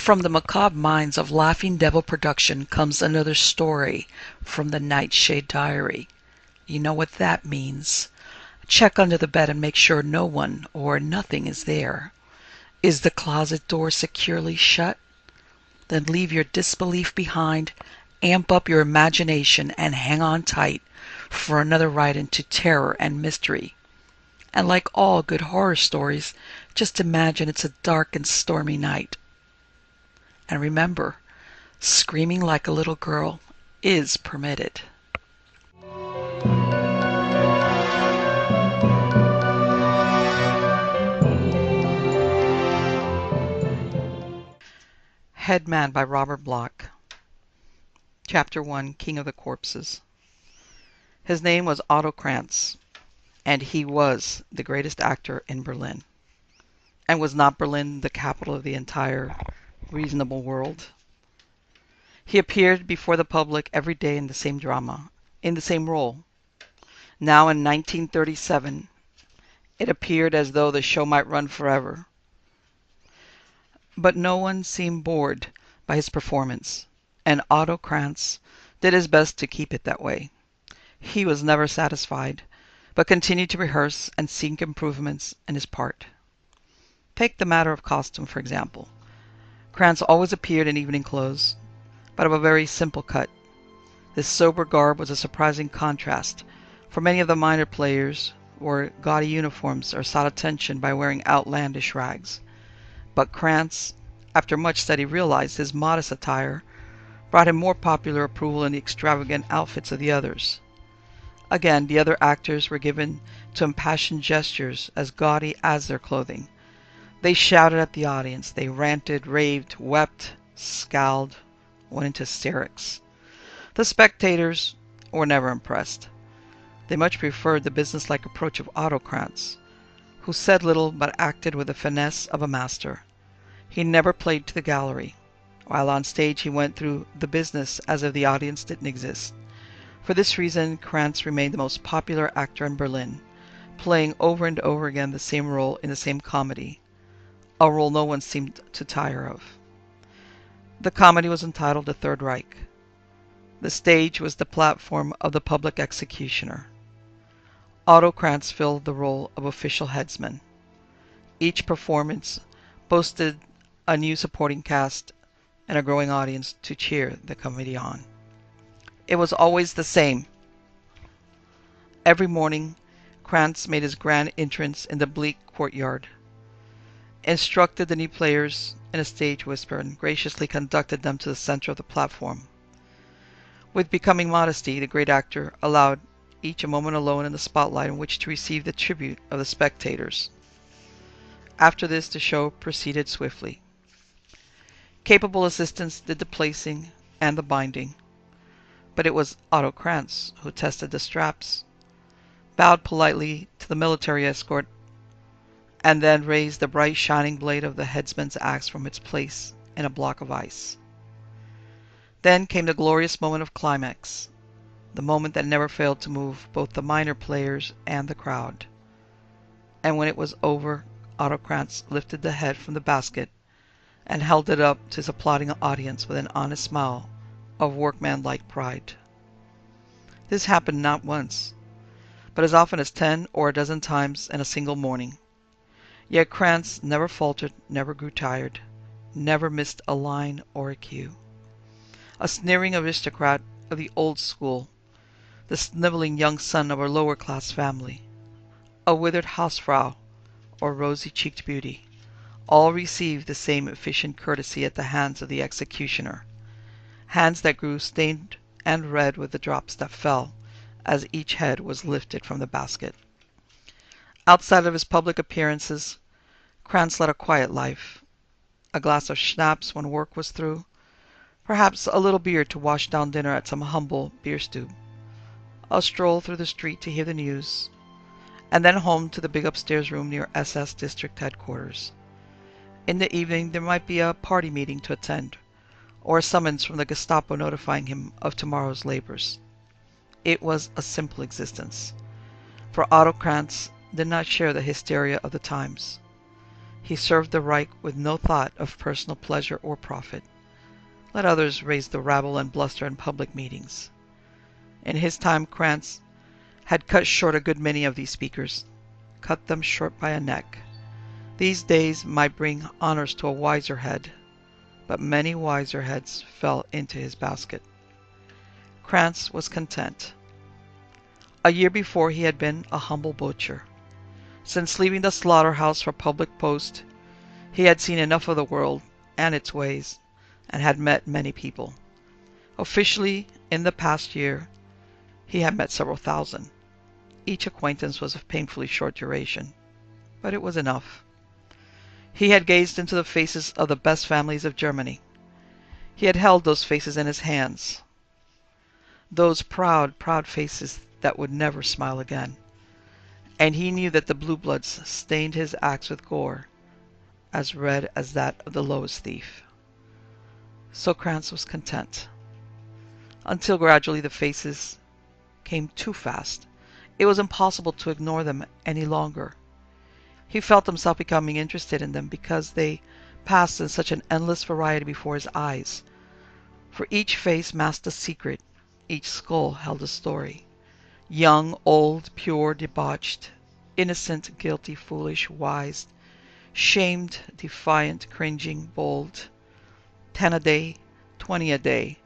From the macabre minds of Laughing Devil Production comes another story from the Nightshade Diary. You know what that means. Check under the bed and make sure no one or nothing is there. Is the closet door securely shut? Then leave your disbelief behind, amp up your imagination, and hang on tight for another ride into terror and mystery. And like all good horror stories, just imagine it's a dark and stormy night. And remember, screaming like a little girl is permitted. Headman by Robert Bloch. Chapter 1, King of the Corpses. His name was Otto Kranz, and he was the greatest actor in Berlin. And was not Berlin the capital of the entire reasonable world? He appeared before the public every day in the same drama, in the same role. Now in 1937, it appeared as though the show might run forever. But no one seemed bored by his performance, and Otto Kranz did his best to keep it that way. He was never satisfied, but continued to rehearse and seek improvements in his part. Take the matter of costume, for example. Kranz always appeared in evening clothes, but of a very simple cut. This sober garb was a surprising contrast, for many of the minor players wore gaudy uniforms or sought attention by wearing outlandish rags. But Kranz, after much study, realized his modest attire brought him more popular approval than the extravagant outfits of the others. Again, the other actors were given to impassioned gestures as gaudy as their clothing. They shouted at the audience, they ranted, raved, wept, scowled, went into hysterics. The spectators were never impressed. They much preferred the businesslike approach of Otto Kranz, who said little but acted with the finesse of a master. He never played to the gallery. While on stage he went through the business as if the audience didn't exist. For this reason, Kranz remained the most popular actor in Berlin, playing over and over again the same role in the same comedy, a role no one seemed to tire of. The comedy was entitled The Third Reich. The stage was the platform of the public executioner. Otto Kranz filled the role of official headsman. Each performance boasted a new supporting cast and a growing audience to cheer the comedy on. It was always the same. Every morning, Kranz made his grand entrance in the bleak courtyard, instructed the new players in a stage whisper, and graciously conducted them to the center of the platform. With becoming modesty, the great actor allowed each a moment alone in the spotlight in which to receive the tribute of the spectators. After this, the show proceeded swiftly. Capable assistants did the placing and the binding, but it was Otto Kranz who tested the straps, bowed politely to the military escort, and then raised the bright shining blade of the headsman's axe from its place in a block of ice. Then came the glorious moment of climax, the moment that never failed to move both the minor players and the crowd. And when it was over, Otto Kranz lifted the head from the basket and held it up to his applauding audience with an honest smile of workmanlike pride. This happened not once, but as often as 10 or a dozen times in a single morning. Yet Kranz never faltered, never grew tired, never missed a line or a cue. A sneering aristocrat of the old school, the sniveling young son of a lower-class family, a withered hausfrau or rosy-cheeked beauty, all received the same efficient courtesy at the hands of the executioner, hands that grew stained and red with the drops that fell as each head was lifted from the basket. Outside of his public appearances, Kranz led a quiet life. A glass of schnapps when work was through, perhaps a little beer to wash down dinner at some humble beerstube, a stroll through the street to hear the news, and then home to the big upstairs room near SS District Headquarters. In the evening there might be a party meeting to attend, or a summons from the Gestapo notifying him of tomorrow's labors. It was a simple existence, for Otto Kranz did not share the hysteria of the times. He served the Reich with no thought of personal pleasure or profit. Let others raise the rabble and bluster in public meetings. In his time, Krantz had cut short a good many of these speakers, cut them short by a neck. These days might bring honors to a wiser head, but many wiser heads fell into his basket. Krantz was content. A year before he had been a humble butcher. Since leaving the slaughterhouse for public post, he had seen enough of the world and its ways, and had met many people. Officially, in the past year, he had met several thousand. Each acquaintance was of painfully short duration, but it was enough. He had gazed into the faces of the best families of Germany. He had held those faces in his hands. Those proud, proud faces that would never smile again. And he knew that the blue bloods stained his axe with gore, as red as that of the lowest thief. So Krantz was content. Until gradually the faces came too fast. It was impossible to ignore them any longer. He felt himself becoming interested in them because they passed in such an endless variety before his eyes. For each face masked a secret, each skull held a story. Young, old, pure, debauched, innocent, guilty, foolish, wise, shamed, defiant, cringing, bold. 10 a day, 20 a day,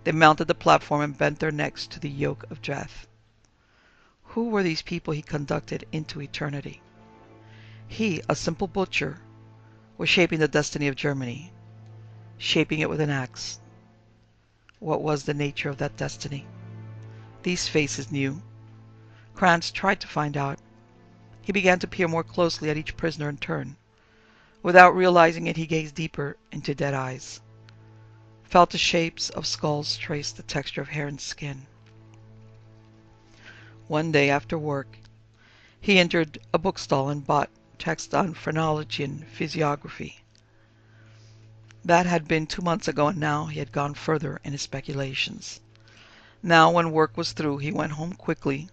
they mounted the platform and bent their necks to the yoke of death. Who were these people he conducted into eternity? He, a simple butcher, was shaping the destiny of Germany, shaping it with an axe. What was the nature of that destiny? These faces knew. Krantz tried to find out. He began to peer more closely at each prisoner in turn. Without realizing it, he gazed deeper into dead eyes, felt the shapes of skulls trace the texture of hair and skin. One day after work, he entered a bookstall and bought texts on phrenology and physiography. That had been 2 months ago, and now he had gone further in his speculations. Now, when work was through, he went home quickly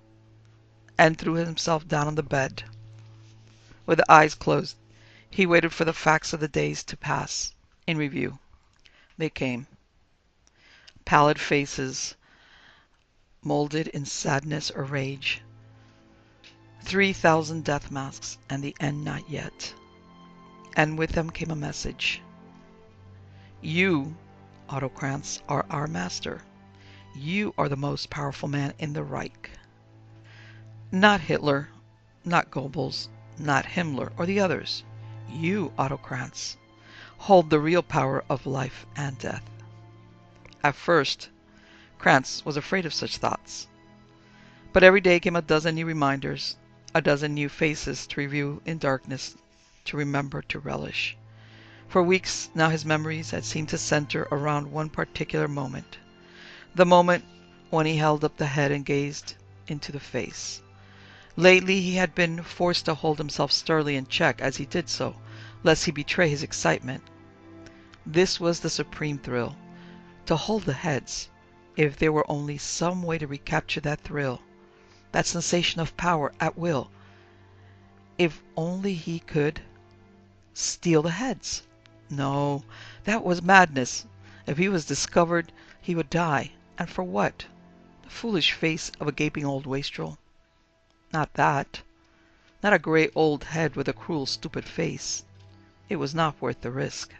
and threw himself down on the bed. With eyes closed, he waited for the facts of the days to pass in review. They came. Pallid faces, molded in sadness or rage. 3,000 death masks, and the end not yet. And with them came a message. You, Otto Krantz, are our master. You are the most powerful man in the Reich. Not Hitler, not Goebbels, not Himmler, or the others. You, Otto Krantz, hold the real power of life and death. At first, Krantz was afraid of such thoughts. But every day came a dozen new reminders, a dozen new faces to review in darkness, to remember, to relish. For weeks now his memories had seemed to center around one particular moment. The moment when he held up the head and gazed into the face. Lately he had been forced to hold himself sternly in check as he did so, lest he betray his excitement. This was the supreme thrill, to hold the heads, if there were only some way to recapture that thrill, that sensation of power at will. If only he could steal the heads. No, that was madness. If he was discovered, he would die. And for what? The foolish face of a gaping old wastrel? Not that. Not a grey old head with a cruel, stupid face. It was not worth the risk.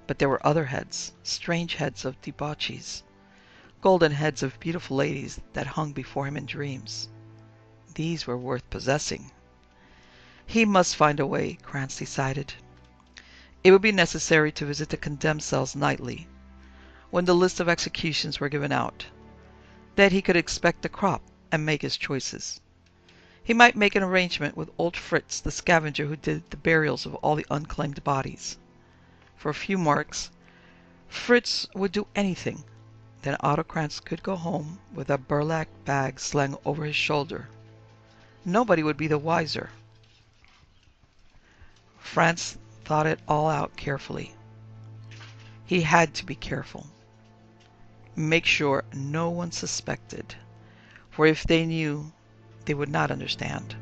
But there were other heads, strange heads of debauchees, golden heads of beautiful ladies that hung before him in dreams. These were worth possessing. He must find a way, Krantz decided. It would be necessary to visit the condemned cells nightly, when the list of executions were given out. Then he could expect the crop and make his choices. He might make an arrangement with old Fritz, the scavenger who did the burials of all the unclaimed bodies. For a few marks, Fritz would do anything. Then Otto Krantz could go home with a burlap bag slung over his shoulder. Nobody would be the wiser. Franz thought it all out carefully. He had to be careful. Make sure no one suspected. For if they knew, they would not understand.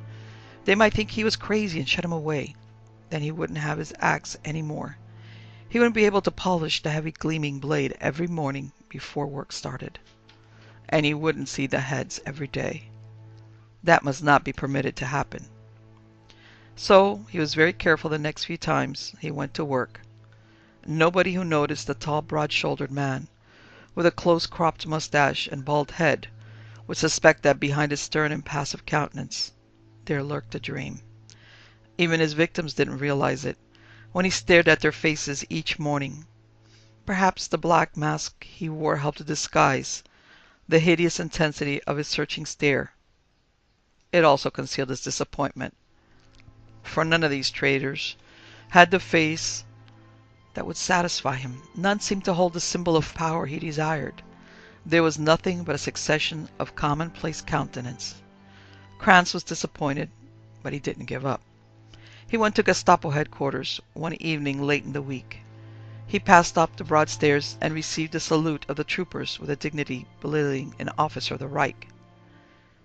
They might think he was crazy and shut him away. then he wouldn't have his axe anymore. He wouldn't be able to polish the heavy gleaming blade every morning before work started. And he wouldn't see the heads every day. That must not be permitted to happen. So he was very careful the next few times he went to work. Nobody who noticed the tall, broad-shouldered man with a close-cropped mustache and bald head would suspect that behind his stern, impassive countenance there lurked a dream. Even his victims didn't realize it when he stared at their faces each morning. Perhaps the black mask he wore helped to disguise the hideous intensity of his searching stare. It also concealed his disappointment, for none of these traitors had the face that would satisfy him. None seemed to hold the symbol of power he desired. There was nothing but a succession of commonplace countenance. Krantz was disappointed, but he didn't give up. He went to Gestapo headquarters one evening late in the week. He passed up the broad stairs and received a salute of the troopers with a dignity belittling an officer of the Reich.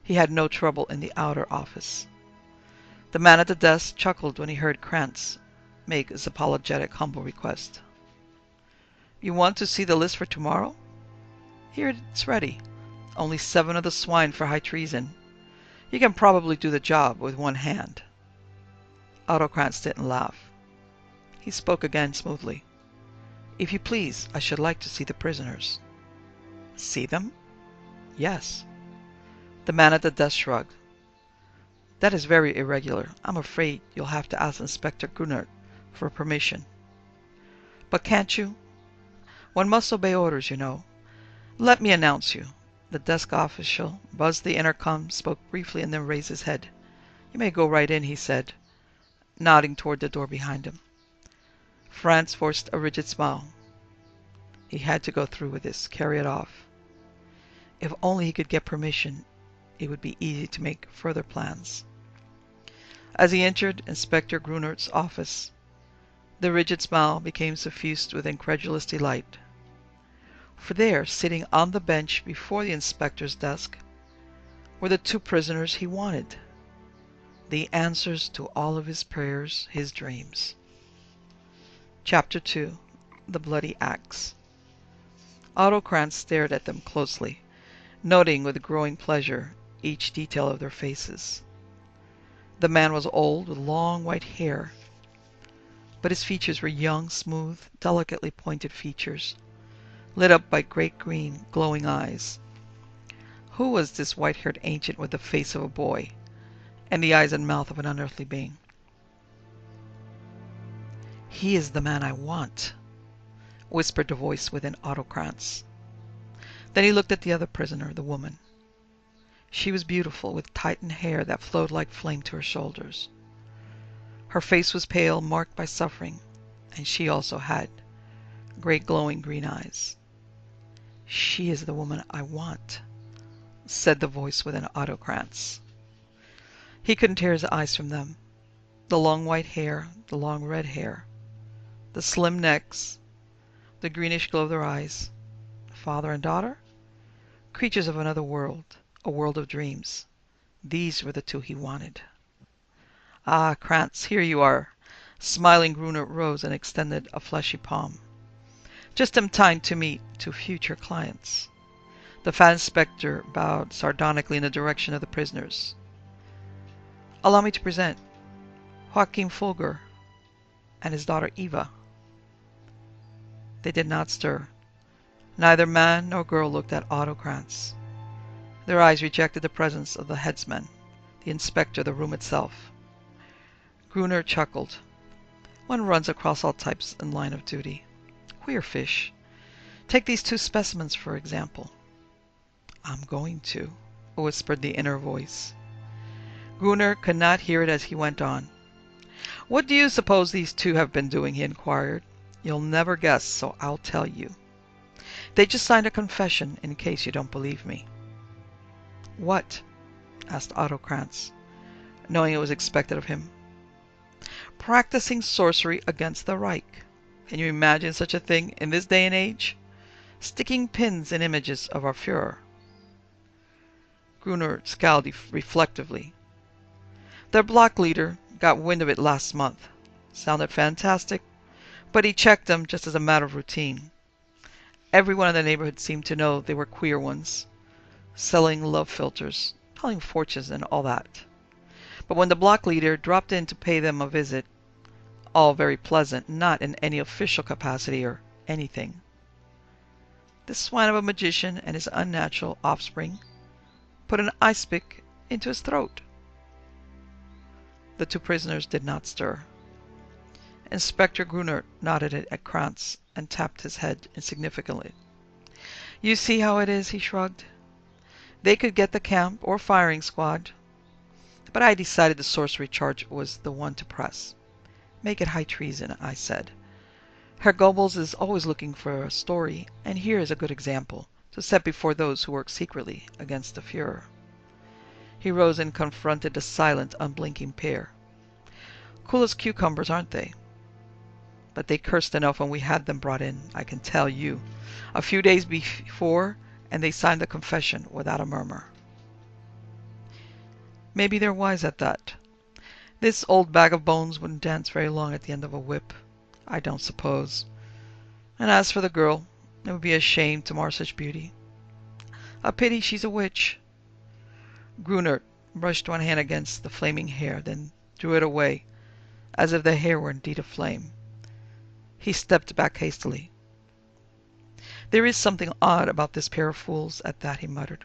He had no trouble in the outer office. The man at the desk chuckled when he heard Krantz make his apologetic, humble request. "You want to see the list for tomorrow? Here it's ready. Only 7 of the swine for high treason. You can probably do the job with one hand." Otto Krantz didn't laugh. He spoke again smoothly. "If you please, I should like to see the prisoners." "See them?" "Yes." The man at the desk shrugged. "That is very irregular. I'm afraid you'll have to ask Inspector Grunert for permission." "But can't you? One must obey orders, you know. Let me announce you." The desk official buzzed the intercom, spoke briefly, and then raised his head. "You may go right in," he said, nodding toward the door behind him. Franz forced a rigid smile. He had to go through with this, carry it off. If only he could get permission, it would be easy to make further plans. As he entered Inspector Grunert's office, the rigid smile became suffused with incredulous delight. For there, sitting on the bench before the inspector's desk, were the 2 prisoners he wanted. The answers to all of his prayers, his dreams. Chapter 2. The Bloody Axe. Otto Krantz stared at them closely, noting with growing pleasure each detail of their faces. The man was old, with long white hair, but his features were young, smooth, delicately pointed features, lit up by great green, glowing eyes. Who was this white-haired ancient with the face of a boy and the eyes and mouth of an unearthly being? "He is the man I want," whispered the voice within Otto Krantz. Then he looked at the other prisoner, the woman. She was beautiful, with tightened hair that flowed like flame to her shoulders. Her face was pale, marked by suffering, and she also had great glowing green eyes. "She is the woman I want," said the voice within Otto Krantz. He couldn't tear his eyes from them. The long white hair, the long red hair, the slim necks, the greenish glow of their eyes. Father and daughter? Creatures of another world, a world of dreams. These were the 2 he wanted. "Ah, Krantz, here you are." Smiling, Grunert rose and extended a fleshy palm. "Just in time to meet 2 future clients." The fat inspector bowed sardonically in the direction of the prisoners. "Allow me to present Joachim Folger and his daughter Eva." They did not stir. Neither man nor girl looked at Otto Krantz. Their eyes rejected the presence of the headsman, the inspector, the room itself. Gruner chuckled. "One runs across all types in line of duty. Queer fish. Take these 2 specimens, for example." "I'm going to," whispered the inner voice. Gruner could not hear it as he went on. "What do you suppose these 2 have been doing?" he inquired. "You'll never guess, so I'll tell you. They just signed a confession, in case you don't believe me." "What?" asked Otto Krantz, knowing it was expected of him. "Practicing sorcery against the Reich. Can you imagine such a thing in this day and age? Sticking pins in images of our Führer." Gruner scowled reflectively. "Their block leader got wind of it last month. Sounded fantastic, but he checked them just as a matter of routine. Everyone in the neighborhood seemed to know they were queer ones, selling love philters, telling fortunes and all that. But when the block leader dropped in to pay them a visit, all very pleasant, not in any official capacity or anything, this swine of a magician and his unnatural offspring put an ice pick into his throat. The two prisoners did not stir. Inspector Grunert nodded at Krantz and tapped his head insignificantly. You see how it is, he shrugged. They could get the camp or firing squad, but I decided the sorcery charge was the one to press. Make it high treason, I said. Herr Goebbels is always looking for a story, and here is a good example to set before those who work secretly against the Führer. He rose and confronted the silent, unblinking pair. Cool as cucumbers, aren't they? But they cursed enough when we had them brought in, I can tell you. A few days before, and they signed the confession without a murmur. Maybe they're wise at that. This old bag of bones wouldn't dance very long at the end of a whip, I don't suppose. And as for the girl, it would be a shame to mar such beauty. A pity she's a witch. Grunert brushed one hand against the flaming hair, then drew it away, as if the hair were indeed aflame. He stepped back hastily. There is something odd about this pair of fools, at that he muttered.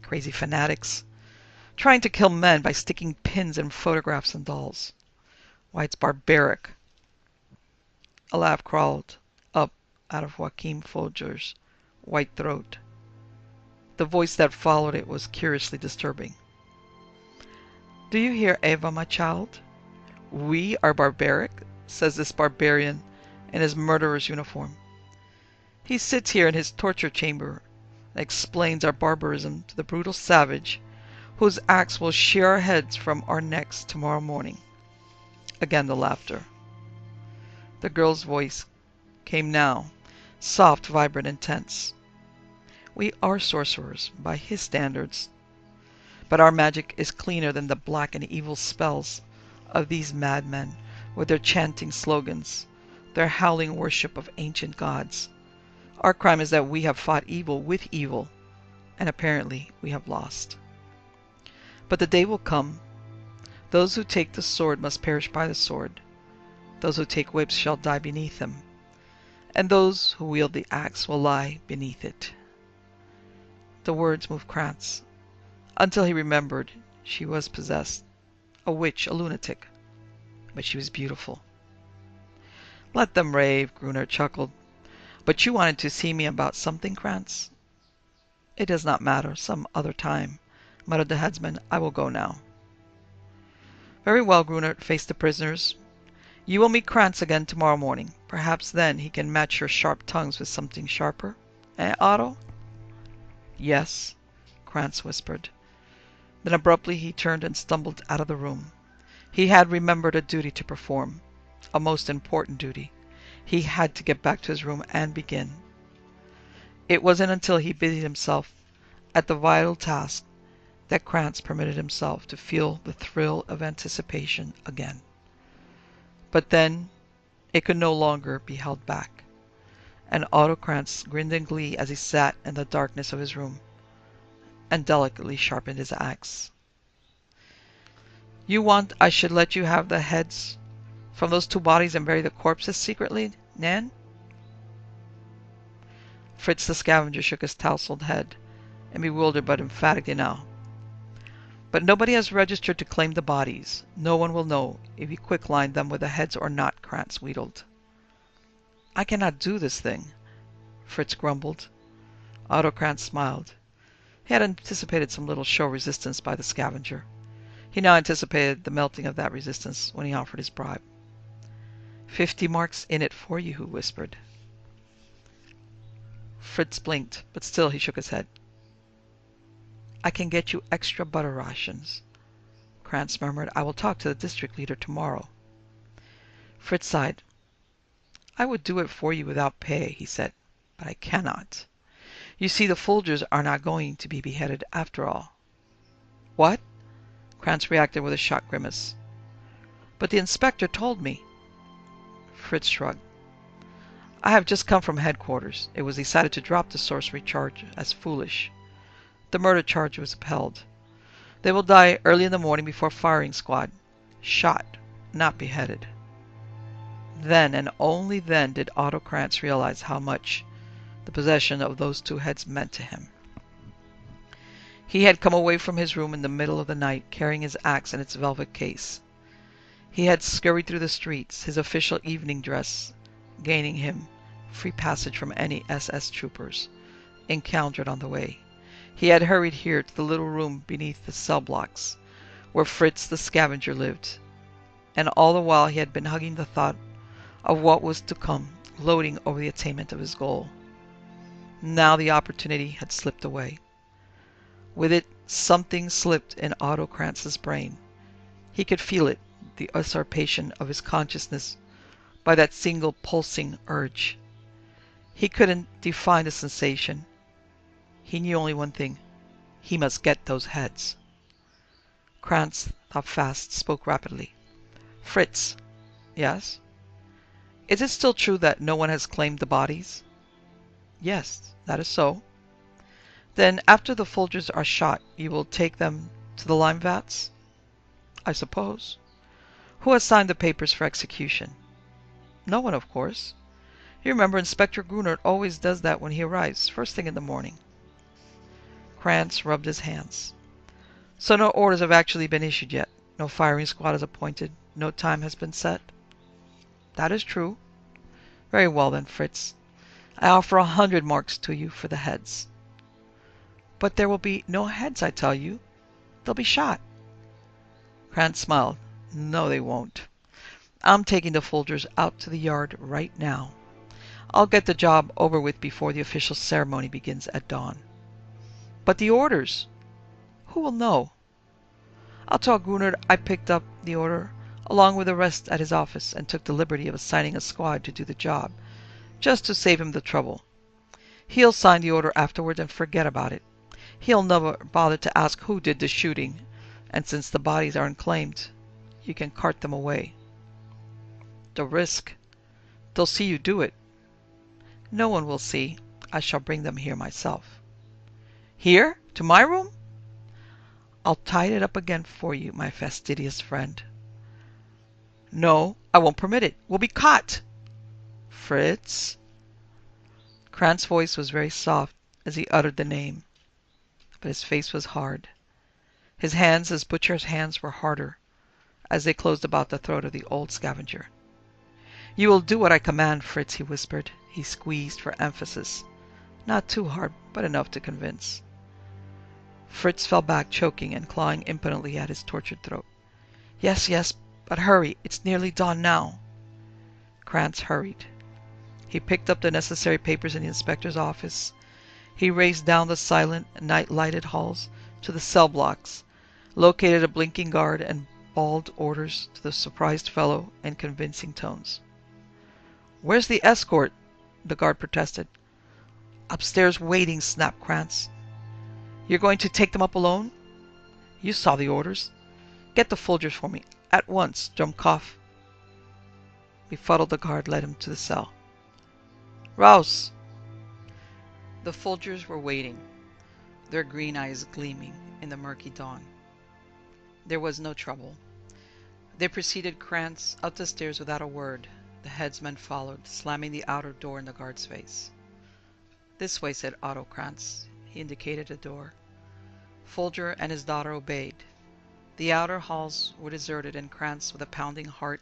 Crazy fanatics, trying to kill men by sticking pins in photographs and dolls. Why, it's barbaric. A laugh crawled up out of Joachim Folger's white throat. The voice that followed it was curiously disturbing. Do you hear, Eva, my child? We are barbaric, says this barbarian in his murderer's uniform. He sits here in his torture chamber and explains our barbarism to the brutal savage whose axe will shear our heads from our necks tomorrow morning. Again the laughter. The girl's voice came now, soft, vibrant, intense. We are sorcerers, by his standards, but our magic is cleaner than the black and evil spells of these madmen with their chanting slogans, their howling worship of ancient gods. Our crime is that we have fought evil with evil, and apparently we have lost. But the day will come. Those who take the sword must perish by the sword. Those who take whips shall die beneath them, and those who wield the axe will lie beneath it. The words moved Krantz, until he remembered she was possessed, a witch, a lunatic, but she was beautiful. Let them rave, Gruner chuckled. But you wanted to see me about something, Krantz? It does not matter, some other time, muttered the headsman. I will go now. Very well, Gruner faced the prisoners. You will meet Krantz again tomorrow morning. Perhaps then he can match your sharp tongues with something sharper. Eh, Otto? Yes, Krantz whispered. Then abruptly he turned and stumbled out of the room. He had remembered a duty to perform, a most important duty. He had to get back to his room and begin. It wasn't until he busied himself at the vital task that Krantz permitted himself to feel the thrill of anticipation again. But then it could no longer be held back, and Otto Krantz grinned in glee as he sat in the darkness of his room and delicately sharpened his axe. You want I should let you have the heads from those two bodies and bury the corpses secretly, Nan? Fritz the scavenger shook his tousled head, and bewildered but emphatically now. But nobody has registered to claim the bodies. No one will know if you quick-lined them with the heads or not, Krantz wheedled. I cannot do this thing, Fritz grumbled. Otto Krantz smiled. He had anticipated some little show resistance by the scavenger. He now anticipated the melting of that resistance when he offered his bribe. 50 marks in it for you, he whispered. Fritz blinked, but still he shook his head. I can get you extra butter rations, Krantz murmured. I will talk to the district leader tomorrow. Fritz sighed. I would do it for you without pay, he said, but I cannot. You see, the Folgers are not going to be beheaded after all. What? Krantz reacted with a shocked grimace. But the inspector told me. Fritz shrugged. I have just come from headquarters. It was decided to drop the sorcery charge as foolish. The murder charge was upheld. They will die early in the morning before firing squad. Shot, not beheaded. Then and only then did Otto Krantz realize how much the possession of those two heads meant to him. He had come away from his room in the middle of the night, carrying his axe in its velvet case. He had scurried through the streets, his official evening dress gaining him free passage from any SS troopers encountered on the way. He had hurried here to the little room beneath the cell blocks, where Fritz the scavenger lived, and all the while he had been hugging the thought of what was to come, gloating over the attainment of his goal. Now the opportunity had slipped away. With it, something slipped in Otto Krantz's brain. He could feel it, the usurpation of his consciousness by that single pulsing urge. He couldn't define the sensation. He knew only one thing. He must get those heads. Krantz thought fast, spoke rapidly. Fritz. Yes? Is it still true that no one has claimed the bodies? Yes, that is so. Then after the Folgers are shot, you will take them to the lime vats? I suppose. Who has signed the papers for execution? No one, of course. You remember Inspector Grunert always does that when he arrives, first thing in the morning. Krantz rubbed his hands. So no orders have actually been issued yet. No firing squad is appointed. No time has been set. That is true. Very well then, Fritz. I offer 100 marks to you for the heads. But there will be no heads, I tell you. They'll be shot. Krantz smiled. No, they won't. I'm taking the Folgers out to the yard right now. I'll get the job over with before the official ceremony begins at dawn. But the orders? Who will know? I'll tell Grunert I picked up the order along with the rest at his office and took the liberty of assigning a squad to do the job, just to save him the trouble. He'll sign the order afterwards and forget about it. He'll never bother to ask who did the shooting, and since the bodies aren't claimed, you can cart them away. The risk. They'll see you do it. No one will see. I shall bring them here myself. Here? To my room? I'll tie it up again for you, my fastidious friend. No, I won't permit it. We'll be caught. Fritz? Krantz's voice was very soft as he uttered the name, but his face was hard. His hands, his butcher's hands, were harder as they closed about the throat of the old scavenger. You will do what I command, Fritz, he whispered. He squeezed for emphasis. Not too hard, but enough to convince. Fritz fell back, choking and clawing impotently at his tortured throat. Yes, yes, but hurry. It's nearly dawn now. Krantz hurried. He picked up the necessary papers in the inspector's office. He raced down the silent, night-lighted halls to the cell blocks, located a blinking guard, and bawled orders to the surprised fellow in convincing tones. Where's the escort? The guard protested. Upstairs waiting, snapped Krantz. You're going to take them up alone? You saw the orders. Get the Folgers for me. At once, Drumkopf. Befuddled, the guard led him to the cell. Raus! The Folgers were waiting, their green eyes gleaming in the murky dawn. There was no trouble. They preceded Krantz up the stairs without a word. The headsman followed, slamming the outer door in the guard's face. This way, said Otto Krantz. He indicated a door. Folger and his daughter obeyed. The outer halls were deserted, and Krantz, with a pounding heart,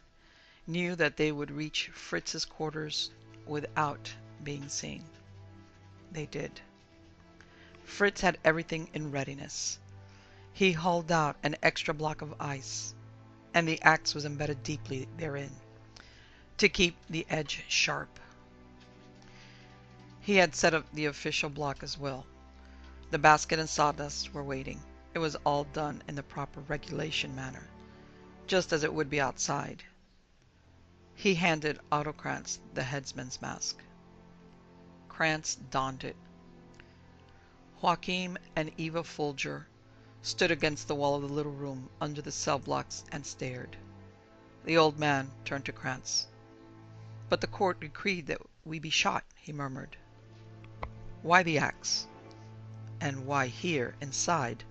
knew that they would reach Fritz's quarters without being seen. They did. Fritz had everything in readiness. He hauled out an extra block of ice, and the axe was embedded deeply therein, to keep the edge sharp. He had set up the official block as well. The basket and sawdust were waiting. It was all done in the proper regulation manner, just as it would be outside. He handed Otto Krantz the headsman's mask. Krantz donned it. Joachim and Eva Folger stood against the wall of the little room under the cell blocks and stared. The old man turned to Krantz. But the court decreed that we be shot, he murmured. Why the axe? And why here, inside?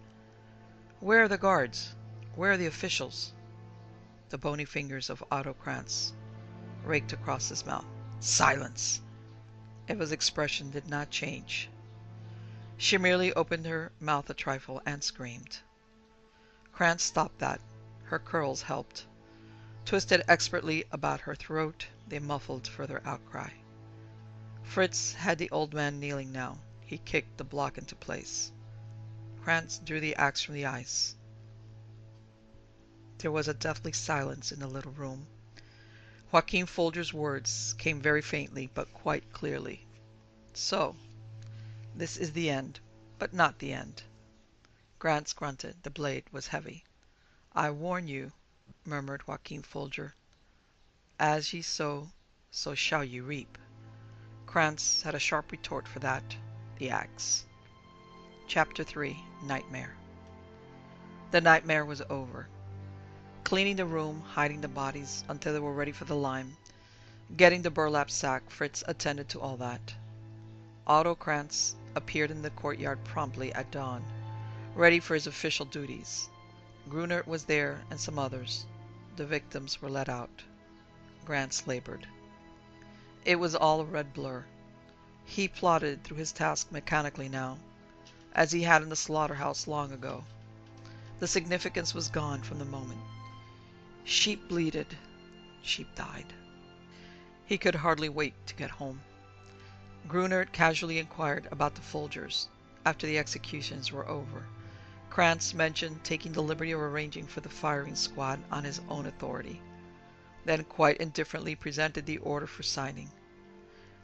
Where are the guards? Where are the officials? The bony fingers of Otto Krantz raked across his mouth. Silence! Eva's expression did not change. She merely opened her mouth a trifle and screamed. Krantz stopped that. Her curls helped. Twisted expertly about her throat, they muffled further outcry. Fritz had the old man kneeling now. He kicked the block into place. Krantz drew the axe from the ice. There was a deathly silence in the little room. Joachim Folger's words came very faintly, but quite clearly. So, this is the end, but not the end. Krantz grunted. The blade was heavy. I warn you, murmured Joachim Folger. As ye sow, so shall ye reap. Krantz had a sharp retort for that, the axe. Chapter 3, Nightmare. The nightmare was over. Cleaning the room, hiding the bodies until they were ready for the lime, getting the burlap sack, Fritz attended to all that. Otto Krantz appeared in the courtyard promptly at dawn, ready for his official duties. Gruner was there and some others. The victims were let out. Krantz labored. It was all a red blur. He plodded through his task mechanically now, as he had in the slaughterhouse long ago. The significance was gone from the moment. Sheep bleated. Sheep died. He could hardly wait to get home. Gruner casually inquired about the Folgers after the executions were over. Krantz mentioned taking the liberty of arranging for the firing squad on his own authority, then quite indifferently presented the order for signing.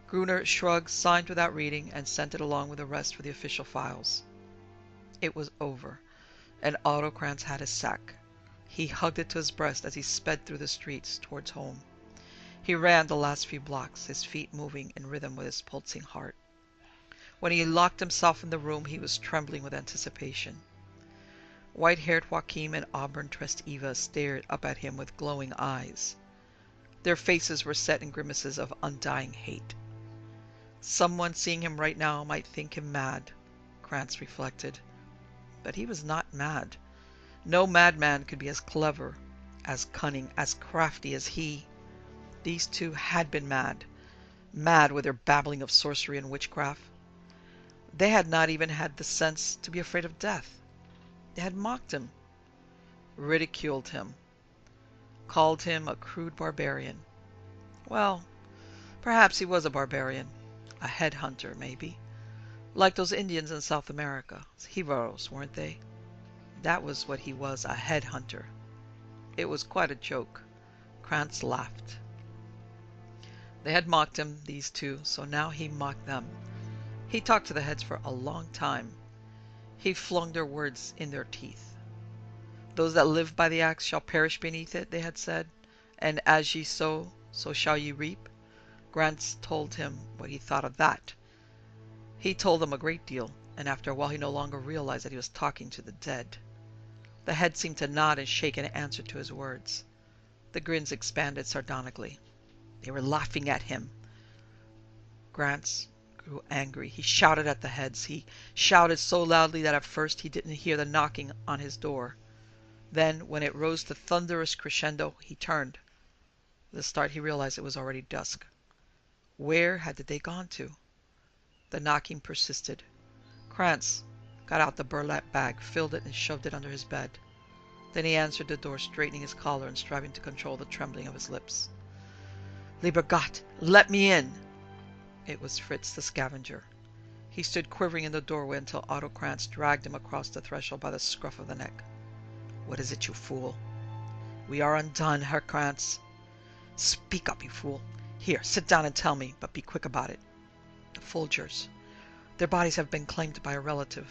Gruner shrugged, signed without reading, and sent it along with the rest for the official files. It was over, and Otto Krantz had his sack. He hugged it to his breast as he sped through the streets towards home. He ran the last few blocks, his feet moving in rhythm with his pulsing heart. When he locked himself in the room, he was trembling with anticipation. White-haired Joachim and auburn-tressed Eva stared up at him with glowing eyes. Their faces were set in grimaces of undying hate. Someone seeing him right now might think him mad, Krantz reflected. But he was not mad. No madman could be as clever, as cunning, as crafty as he. These two had been mad. Mad with their babbling of sorcery and witchcraft. They had not even had the sense to be afraid of death. They had mocked him, ridiculed him, called him a crude barbarian. Well, perhaps he was a barbarian. A headhunter, maybe. Like those Indians in South America. Heroes, weren't they? That was what he was, a headhunter. It was quite a joke. Krantz laughed. They had mocked him, these two, so now he mocked them. He talked to the heads for a long time. He flung their words in their teeth. Those that live by the axe shall perish beneath it, they had said, and as ye sow, so shall ye reap. Krantz told him what he thought of that. He told them a great deal, and after a while he no longer realized that he was talking to the dead. The head seemed to nod and shake in answer to his words. The grins expanded sardonically. They were laughing at him. Krantz grew angry. He shouted at the heads. He shouted so loudly that at first he didn't hear the knocking on his door. Then, when it rose to thunderous crescendo, he turned. With a start he realized it was already dusk. Where had they gone to? The knocking persisted. Krantz got out the burlap bag, filled it, and shoved it under his bed. Then he answered the door, straightening his collar and striving to control the trembling of his lips. Lieber Gott, let me in! It was Fritz the scavenger. He stood quivering in the doorway until Otto Krantz dragged him across the threshold by the scruff of the neck. What is it, you fool? We are undone, Herr Krantz. Speak up, you fool. Here, sit down and tell me, but be quick about it. The Folgers. Their bodies have been claimed by a relative.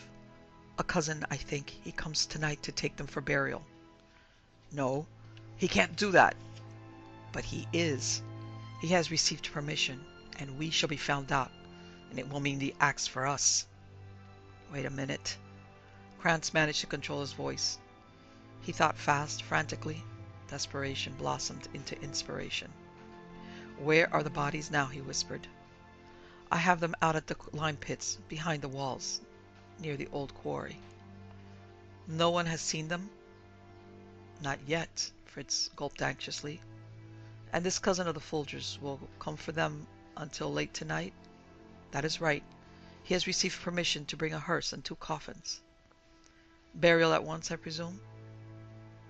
A cousin, I think. He comes tonight to take them for burial. No, he can't do that. But he is. He has received permission, and we shall be found out, and it will mean the axe for us. Wait a minute. Krantz managed to control his voice. He thought fast, frantically. Desperation blossomed into inspiration. Where are the bodies now? He whispered. I have them out at the lime pits, behind the walls, near the old quarry. No one has seen them? Not yet, Fritz gulped anxiously. And this cousin of the Folgers will come for them until late tonight? That is right. He has received permission to bring a hearse and 2 coffins. Burial at once, I presume?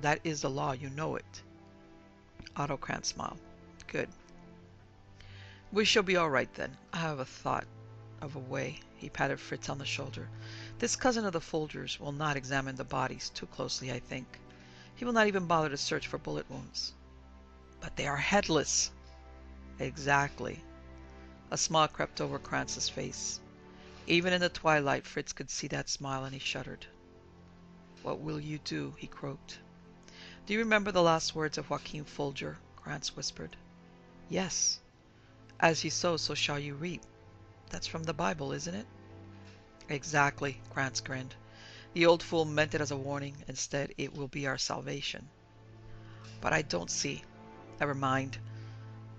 That is the law, you know it. Otto Krantz smiled. Good. We shall be all right then. I have a thought of a way. He patted Fritz on the shoulder. This cousin of the Folgers will not examine the bodies too closely, I think. He will not even bother to search for bullet wounds. But they are headless. Exactly. A smile crept over Krantz's face. Even in the twilight, Fritz could see that smile, and he shuddered. What will you do? He croaked. Do you remember the last words of Joachim Folger? Krantz whispered. Yes. As you sow, so shall you reap. That's from the Bible, isn't it? Exactly, Krantz grinned. The old fool meant it as a warning. Instead, it will be our salvation. But I don't see. Never mind.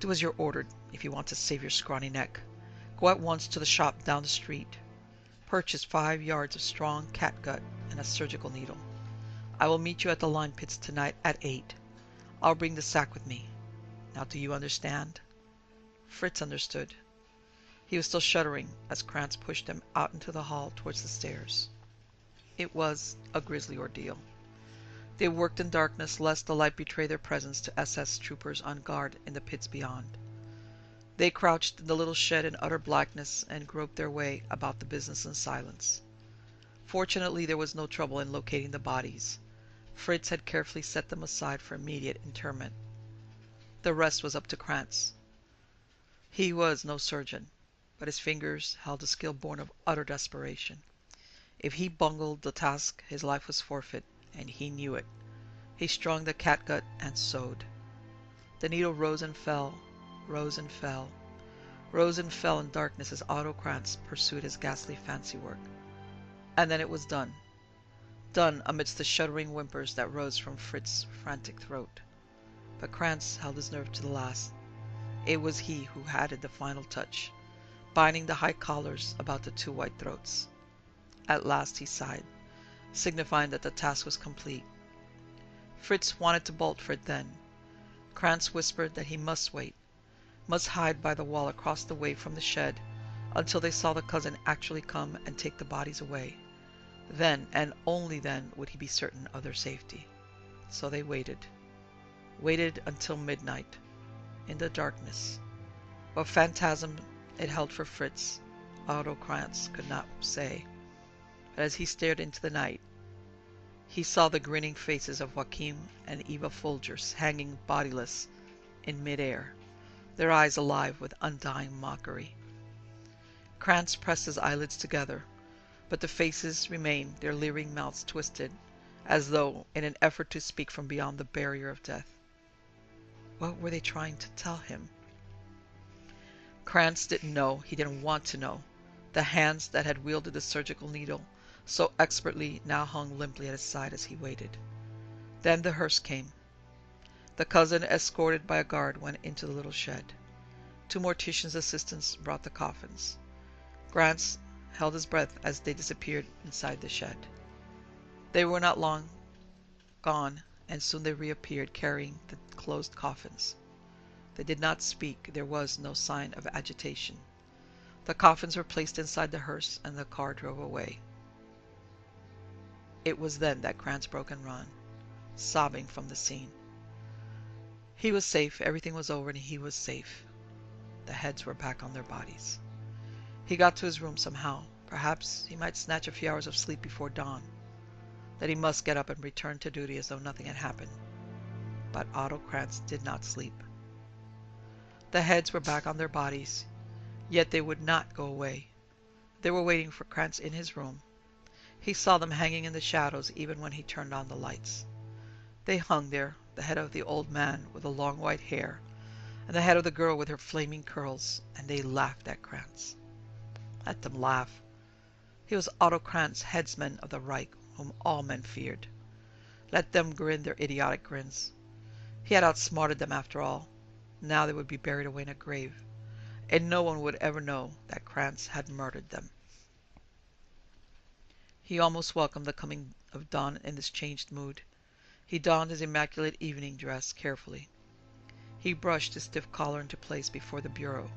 Do as you're ordered if you want to save your scrawny neck. Go at once to the shop down the street. Purchase 5 yards of strong catgut and a surgical needle. I will meet you at the lime pits tonight at 8. I'll bring the sack with me. Now do you understand? Fritz understood. He was still shuddering as Krantz pushed them out into the hall towards the stairs. It was a grisly ordeal. They worked in darkness lest the light betray their presence to SS troopers on guard in the pits beyond. They crouched in the little shed in utter blackness and groped their way about the business in silence. Fortunately, there was no trouble in locating the bodies. Fritz had carefully set them aside for immediate interment. The rest was up to Krantz. He was no surgeon, but his fingers held a skill born of utter desperation. If he bungled the task, his life was forfeit, and he knew it. He strung the catgut and sewed. The needle rose and fell, rose and fell, rose and fell in darkness as Otto Krantz pursued his ghastly fancy work. And then it was done. Done amidst the shuddering whimpers that rose from Fritz's frantic throat. But Krantz held his nerve to the last. It was he who added the final touch, binding the high collars about the 2 white throats. At last he sighed, signifying that the task was complete. Fritz wanted to bolt for it then. Krantz whispered that he must wait, must hide by the wall across the way from the shed until they saw the cousin actually come and take the bodies away. Then, and only then, would he be certain of their safety. So they waited. Waited until midnight. In the darkness. What phantasm it held for Fritz, Otto Krantz could not say. But as he stared into the night, he saw the grinning faces of Joachim and Eva Folgers hanging bodiless in midair, their eyes alive with undying mockery. Krantz pressed his eyelids together, but the faces remained, their leering mouths twisted, as though in an effort to speak from beyond the barrier of death. What were they trying to tell him? Krantz didn't know. He didn't want to know. The hands that had wielded the surgical needle so expertly now hung limply at his side as he waited. Then the hearse came. The cousin, escorted by a guard, went into the little shed. 2 morticians' assistants brought the coffins. Krantz held his breath as they disappeared inside the shed. They were not long gone, and soon they reappeared carrying the closed coffins. They did not speak. There was no sign of agitation. The coffins were placed inside the hearse, and the car drove away. It was then that Krantz broke and ran, sobbing from the scene. He was safe. Everything was over, and he was safe. The heads were back on their bodies. He got to his room somehow. Perhaps he might snatch a few hours of sleep before dawn. That he must get up and return to duty as though nothing had happened. But Otto Krantz did not sleep. The heads were back on their bodies, yet they would not go away. They were waiting for Krantz in his room. He saw them hanging in the shadows even when he turned on the lights. They hung there, the head of the old man with the long white hair, and the head of the girl with her flaming curls, and they laughed at Krantz. Let them laugh. He was Otto Krantz, headsman of the Reich, whom all men feared. Let them grin their idiotic grins. He had outsmarted them after all. Now they would be buried away in a grave, and no one would ever know that Krantz had murdered them. He almost welcomed the coming of dawn in this changed mood. He donned his immaculate evening dress carefully. He brushed his stiff collar into place before the bureau.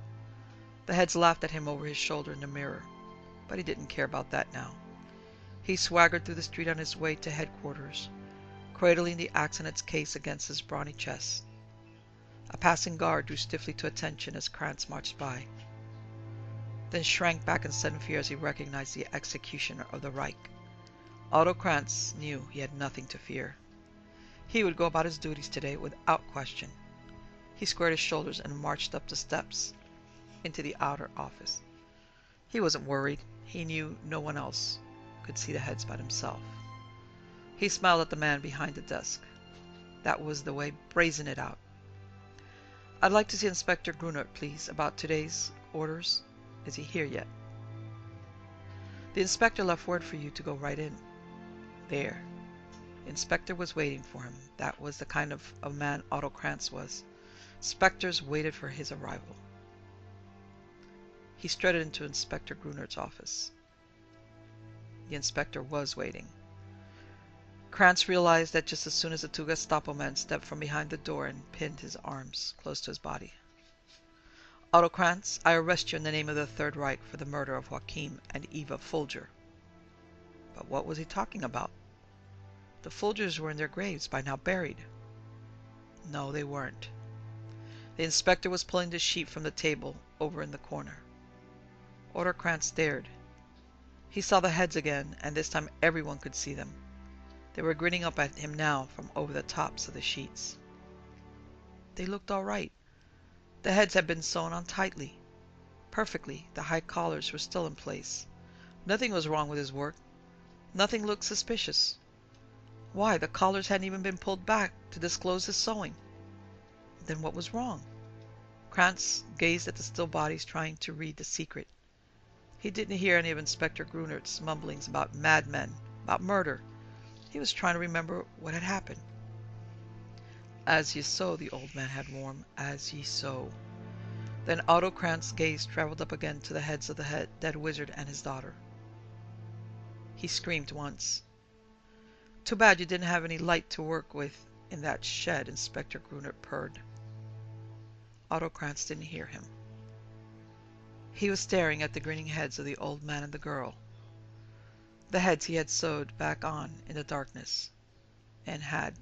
The heads laughed at him over his shoulder in the mirror, but he didn't care about that now. He swaggered through the street on his way to headquarters, cradling the axe in its case against his brawny chest. A passing guard drew stiffly to attention as Krantz marched by, then shrank back in sudden fear as he recognized the executioner of the Reich. Otto Krantz knew he had nothing to fear. He would go about his duties today without question. He squared his shoulders and marched up the steps into the outer office. He wasn't worried. He knew no one else could see the heads but himself. He smiled at the man behind the desk. That was the way. Brazen it out. I'd like to see Inspector Grunert, please, about today's orders. Is he here yet? The inspector left word for you to go right in. There. The inspector was waiting for him. That was the kind of a man Otto Krantz was. Inspectors waited for his arrival. He strutted into Inspector Grunert's office. The inspector was waiting. Krantz realized that just as soon as the two Gestapo men stepped from behind the door and pinned his arms close to his body. Otto Krantz, I arrest you in the name of the Third Reich for the murder of Joachim and Eva Folger. But what was he talking about? The Folgers were in their graves, by now buried. No, they weren't. The inspector was pulling the sheet from the table over in the corner. Otto Krantz stared. He saw the heads again, and this time everyone could see them. They were grinning up at him now from over the tops of the sheets. They looked all right. The heads had been sewn on tightly. Perfectly, the high collars were still in place. Nothing was wrong with his work. Nothing looked suspicious. Why, the collars hadn't even been pulled back to disclose his sewing. Then what was wrong? Krantz gazed at the still bodies, trying to read the secret. He didn't hear any of Inspector Grunert's mumblings about madmen, about murder. He was trying to remember what had happened. As ye sow, the old man had warned, as ye sow. Then Otto Krantz's gaze traveled up again to the heads of the dead wizard and his daughter. He screamed once. Too bad you didn't have any light to work with in that shed, Inspector Grunert purred. Otto Krantz didn't hear him. He was staring at the grinning heads of the old man and the girl. The heads he had sewed back on in the darkness and had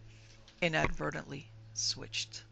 inadvertently switched.